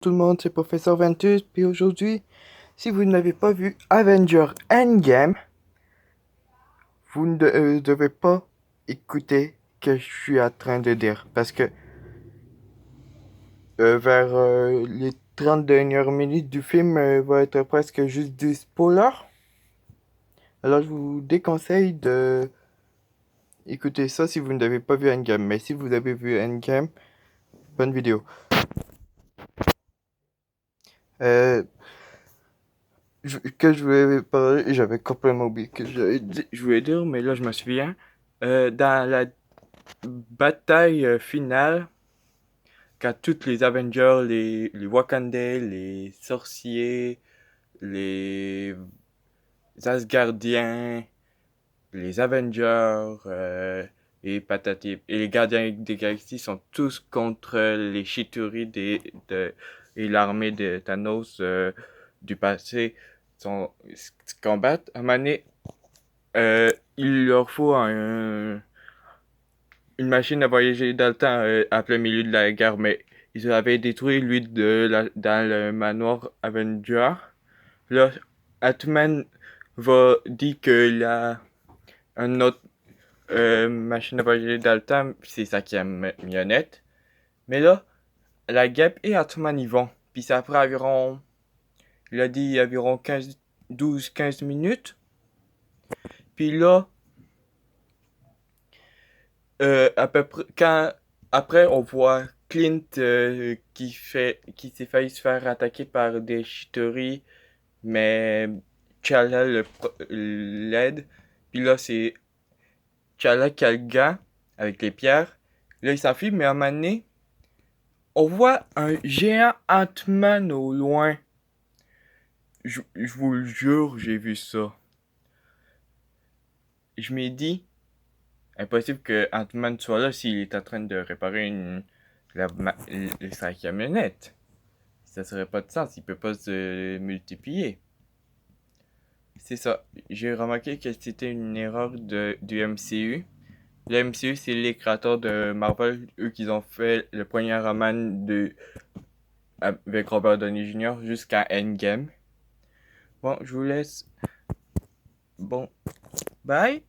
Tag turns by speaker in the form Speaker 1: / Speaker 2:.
Speaker 1: Tout le monde, c'est Professeur Ventus, puis aujourd'hui, si vous n'avez pas vu Avenger Endgame, vous ne devez pas écouter ce que je suis en train de dire, parce que vers les 30 dernières minutes du film va être presque juste du spoiler. Alors je vous déconseille de écouter ça si vous n'avez pas vu Endgame, mais si vous avez vu Endgame, bonne vidéo. Euh, que je voulais parler, j'avais complètement oublié que je voulais dire, mais là je me souviens. Dans la bataille finale, quand tous les Avengers, les Wakandais, les sorciers, les Asgardiens, les Avengers, et les Gardiens des Galaxies sont tous contre les Chitauri et l'armée de Thanos du passé se combattent. À un moment donné, il leur faut une machine à voyager dans le temps en plein milieu de la guerre, mais ils avaient détruit lui dans le manoir Avenger. Là, Ant-Man va dire qu'il a une autre machine à voyager dans le temps, c'est sa camionnette. Mais là, la guêpe et Ant-Man y vont. Puis ça prend environ, il a dit environ 12-15 minutes. Puis là, à peu près, après, on voit Clint qui s'est failli se faire attaquer par des Chitauri, mais T'Challa l'aide. Puis là, c'est T'Challa qui a le gant avec les pierres. Là, il s'enfuit, mais à un moment donné, on voit un géant Ant-Man au loin. Je vous le jure, j'ai vu ça. Je m'ai dit, impossible que Ant-Man soit là s'il est en train de réparer sa camionnette. Ça serait pas de sens, il peut pas se multiplier. C'est ça. J'ai remarqué que c'était une erreur du MCU. Le MCU, c'est les créateurs de Marvel, eux qui ont fait le premier roman avec Robert Downey Jr. jusqu'à Endgame. Bon, je vous laisse. Bon, bye!